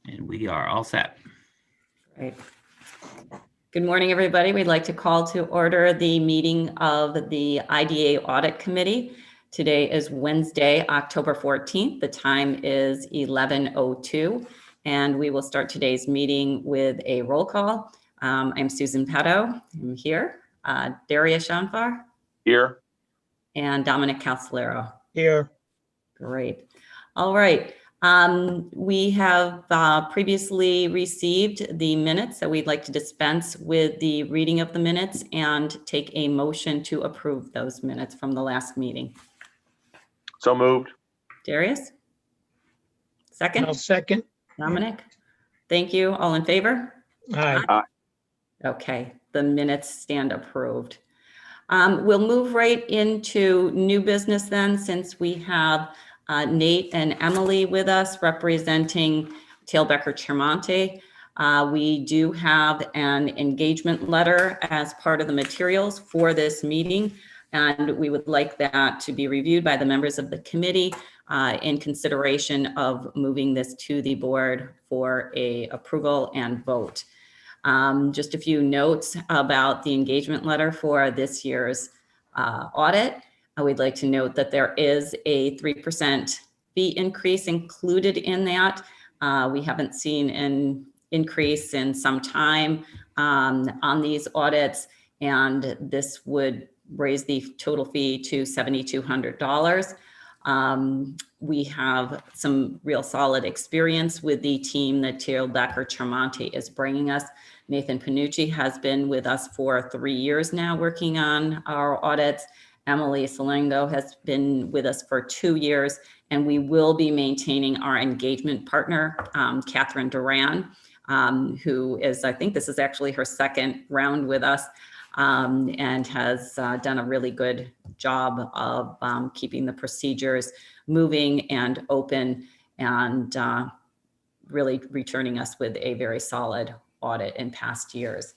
And we are all set. Right. Good morning, everybody. We'd like to call to order the meeting of the IDA Audit Committee. Today is Wednesday, October 14th. The time is 11:02, and we will start today's meeting with a roll call. I'm Susan Petto. I'm here. Daria Shanfar. Here. And Dominic Calcelero. Here. Great. All right. We have previously received the minutes, so we'd like to dispense with the reading of the minutes and take a motion to approve those minutes from the last meeting. So moved. Darius? Second? I'll second. Dominic? Thank you. All in favor? Aye. Aye. Okay, the minutes stand approved. We'll move right into new business then, since we have Nate and Emily with us representing Tailbecker Tremonte. We do have an engagement letter as part of the materials for this meeting, and we would like that to be reviewed by the members of the committee in consideration of moving this to the board for a approval and vote. Just a few notes about the engagement letter for this year's audit. We'd like to note that there is a 3% fee increase included in that. We haven't seen an increase in some time on these audits, and this would raise the total fee to $7,200. We have some real solid experience with the team that Tailbecker Tremonte is bringing us. Nathan Panucci has been with us for 3 years now working on our audits. Emily Salengo has been with us for 2 years, and we will be maintaining our engagement partner, Catherine Duran, who is, I think this is actually her second round with us, and has done a really good job of keeping the procedures moving and open, and really returning us with a very solid audit in past years.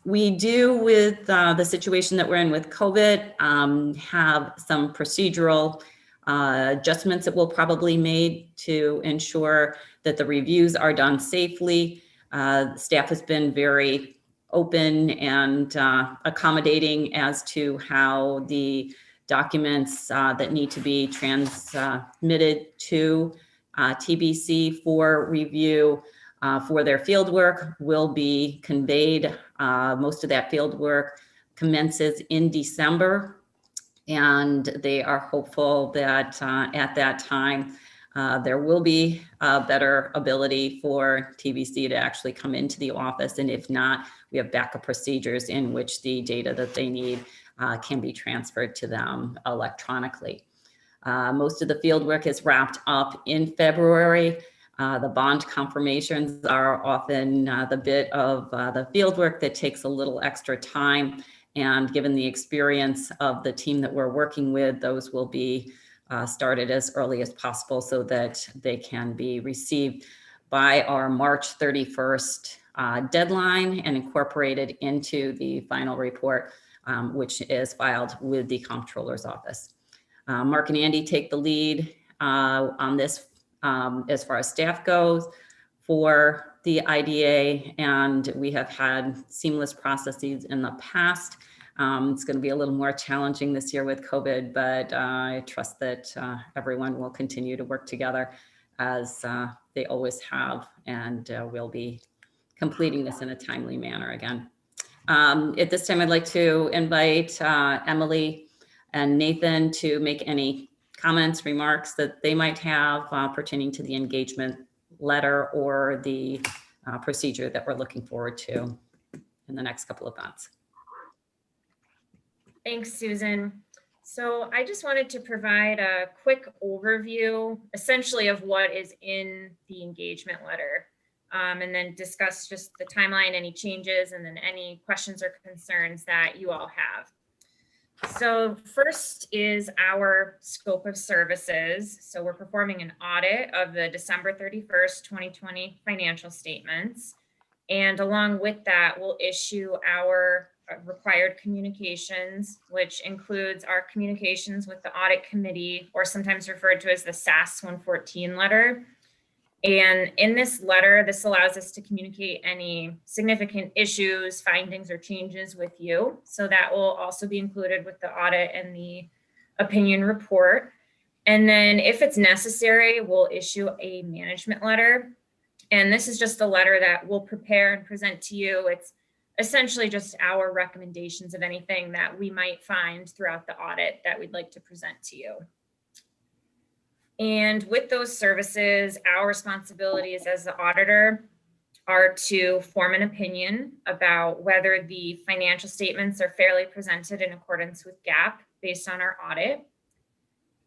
We do, with the situation that we're in with COVID, have some procedural adjustments that will probably made to ensure that the reviews are done safely. Staff has been very open and accommodating as to how the documents that need to be transmitted to TBC for review for their field work will be conveyed. Most of that field work commences in December, and they are hopeful that at that time there will be a better ability for TBC to actually come into the office, and if not, we have backup procedures in which the data that they need can be transferred to them electronically. Most of the field work is wrapped up in February. The bond confirmations are often the bit of the field work that takes a little extra time. And given the experience of the team that we're working with, those will be started as early as possible so that they can be received by our March 31st deadline and incorporated into the final report, which is filed with the Comptroller's Office. Mark and Andy take the lead on this as far as staff goes for the IDA, and we have had seamless processes in the past. It's going to be a little more challenging this year with COVID, but I trust that everyone will continue to work together as they always have, and we'll be completing this in a timely manner again. At this time, I'd like to invite Emily and Nathan to make any comments, remarks that they might have pertaining to the engagement letter or the procedure that we're looking forward to in the next couple of months. Thanks, Susan. So I just wanted to provide a quick overview, essentially, of what is in the engagement letter, and then discuss just the timeline, any changes, and then any questions or concerns that you all have. So first is our scope of services. So we're performing an audit of the December 31st, 2020 financial statements. And along with that, we'll issue our required communications, which includes our communications with the audit committee, or sometimes referred to as the SAS 114 letter, And in this letter, this allows us to communicate any significant issues, findings, or changes with you. So that will also be included with the audit and the opinion report. And then if it's necessary, we'll issue a management letter. And this is just a letter that we'll prepare and present to you. It's essentially just our recommendations of anything that we might find throughout the audit that we'd like to present to you. And with those services, our responsibilities as the auditor are to form an opinion about whether the financial statements are fairly presented in accordance with GAAP based on our audit.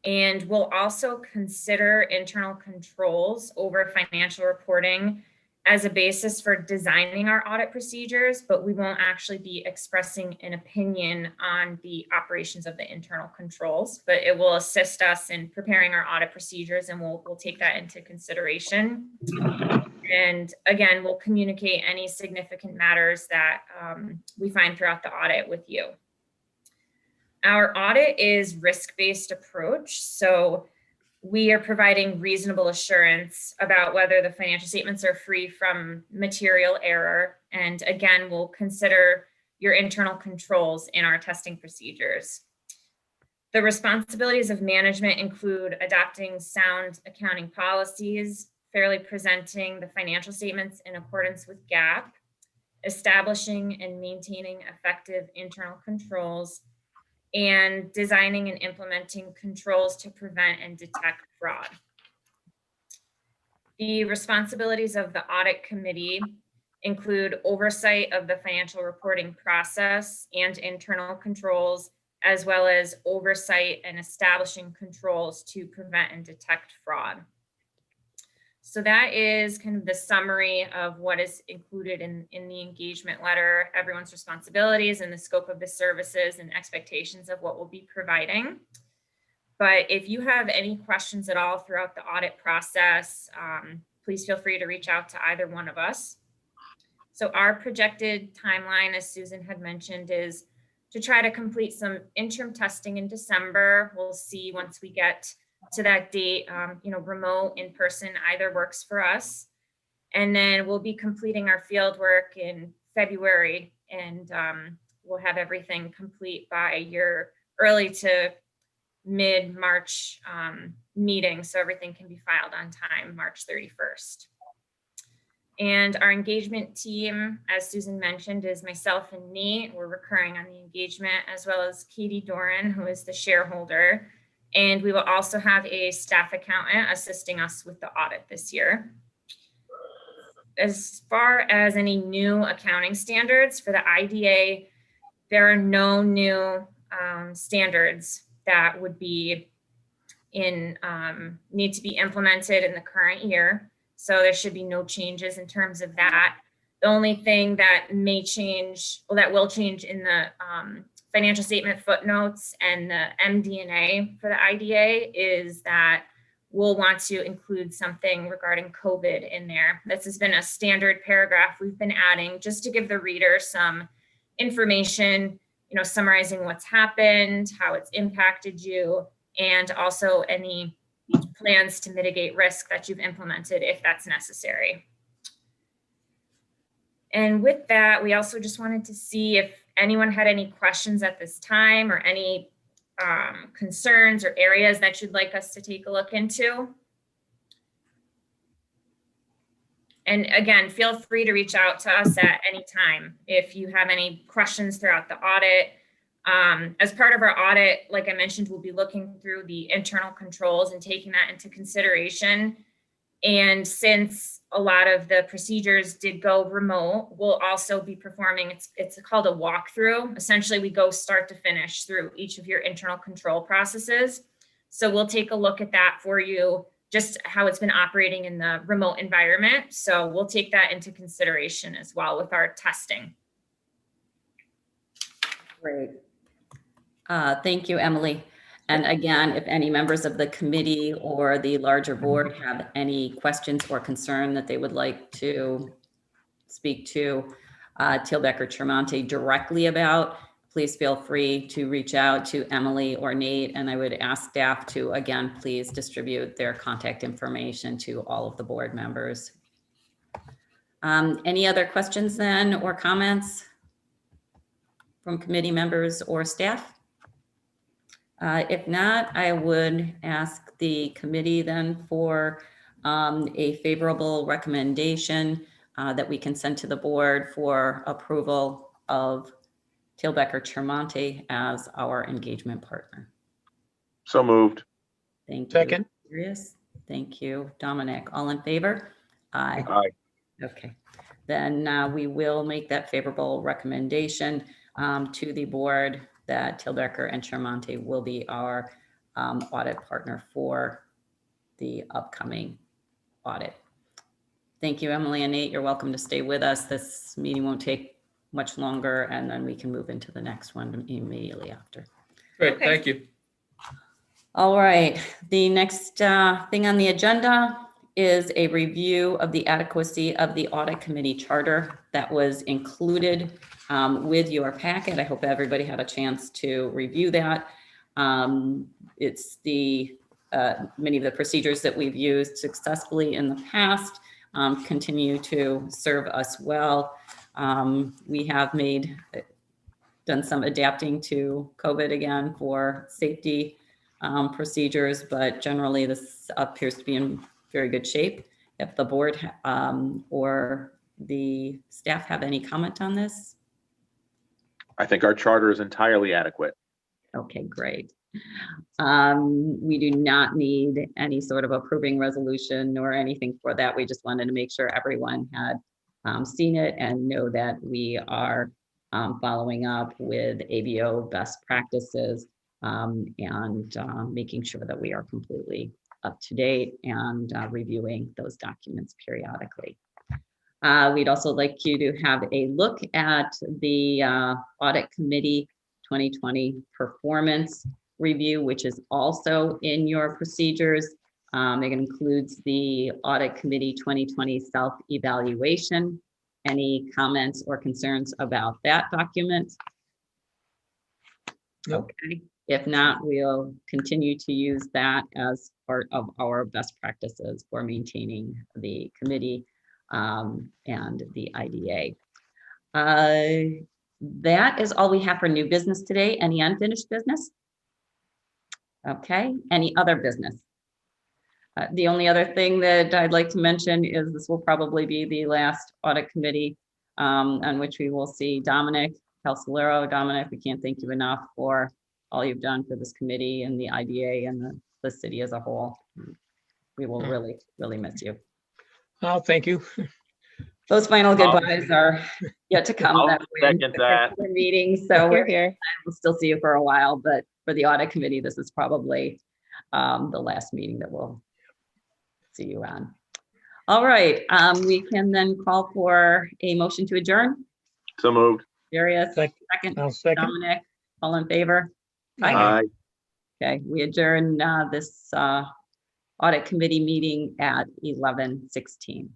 And we'll also consider internal controls over financial reporting as a basis for designing our audit procedures, but we won't actually be expressing an opinion on the operations of the internal controls, but it will assist us in preparing our audit procedures, and we'll take that into consideration. And again, we'll communicate any significant matters that we find throughout the audit with you. Our audit is risk-based approach. So we are providing reasonable assurance about whether the financial statements are free from material error. And again, we'll consider your internal controls in our testing procedures. The responsibilities of management include adopting sound accounting policies, fairly presenting the financial statements in accordance with GAAP, establishing and maintaining effective internal controls, and designing and implementing controls to prevent and detect fraud. The responsibilities of the audit committee include oversight of the financial reporting process and internal controls, as well as oversight and establishing controls to prevent and detect fraud. So that is kind of the summary of what is included in the engagement letter, everyone's responsibilities and the scope of the services and expectations of what we'll be providing. But if you have any questions at all throughout the audit process, please feel free to reach out to either one of us. So our projected timeline, as Susan had mentioned, is to try to complete some interim testing in December. We'll see once we get to that date, remote, in person, either works for us. And then we'll be completing our field work in February, and we'll have everything complete by your early to mid-March meeting, so everything can be filed on time, March 31st. And our engagement team, as Susan mentioned, is myself and Nate. We're recurring on the engagement, as well as Katie Doran, who is the shareholder. And we will also have a staff accountant assisting us with the audit this year. As far as any new accounting standards for the IDA, there are no new standards that would be need to be implemented in the current year. So there should be no changes in terms of that. The only thing that may change, well, that will change in the financial statement footnotes and the MD&A for the IDA is that we'll want to include something regarding COVID in there. This has been a standard paragraph we've been adding just to give the reader some information, summarizing what's happened, how it's impacted you, and also any plans to mitigate risk that you've implemented if that's necessary. And with that, we also just wanted to see if anyone had any questions at this time or any concerns or areas that you'd like us to take a look into. And again, feel free to reach out to us at any time if you have any questions throughout the audit. As part of our audit, like I mentioned, we'll be looking through the internal controls and taking that into consideration. And since a lot of the procedures did go remote, we'll also be performing, it's called a walkthrough. Essentially, we go start to finish through each of your internal control processes. So we'll take a look at that for you, just how it's been operating in the remote environment. So we'll take that into consideration as well with our testing. Great. Thank you, Emily. And again, if any members of the committee or the larger board have any questions or concern that they would like to speak to Tilbeck or Tremonti directly about, please feel free to reach out to Emily or Nate, and I would ask staff to, again, please distribute their contact information to all of the board members. Any other questions then or comments from committee members or staff? If not, I would ask the committee then for a favorable recommendation that we can send to the board for approval of Tilbecker Tremonti as our engagement partner. So moved. Thank you. Second. Andreas. Thank you, Dominic. All in favor? Aye. Aye. Okay, then we will make that favorable recommendation to the board that Tilbecker and Tremonti will be our audit partner for the upcoming audit. Thank you, Emily and Nate. You're welcome to stay with us. This meeting won't take much longer, and then we can move into the next one immediately after. Great, Okay. thank you. All right, the next thing on the agenda is a review of the adequacy of the audit committee charter that was included with your packet. I hope everybody had a chance to review that. It's the many of the procedures that we've used successfully in the past continue to serve us well. We have done some adapting to COVID again for safety procedures, but generally this appears to be in very good shape. If the board or the staff have any comment on this? I think our charter is entirely adequate. Okay, great. We do not need any sort of approving resolution or anything for that. We just wanted to make sure everyone had seen it and know that we are following up with ABO best practices and making sure that we are completely up to date and reviewing those documents periodically. We'd also like you to have a look at the Audit Committee 2020 performance review, which is also in your procedures. It includes the Audit Committee 2020 self-evaluation. Any comments or concerns about that document? Nope. Okay. If not, we'll continue to use that as part of our best practices for maintaining the committee and the IDA. That is all we have for new business today. Any unfinished business? Okay, any other business? The only other thing that I'd like to mention is this will probably be the last audit committee on which we will see Dominic Calcelero. Dominic, we can't thank you enough for all you've done for this committee and the IDA and the city as a whole. We will really, really miss you. Oh, thank you. Those final goodbyes are yet to come. I'll That way in second that. different meetings, so we're here. We'll still see you for a while, but for the audit committee, this is probably the last meeting that we'll see you on. All right, we can then call for a motion to adjourn. So moved. Darius, second. I'll second. Dominic, all in favor? Aye. Okay, we adjourn this audit committee meeting at 11:16.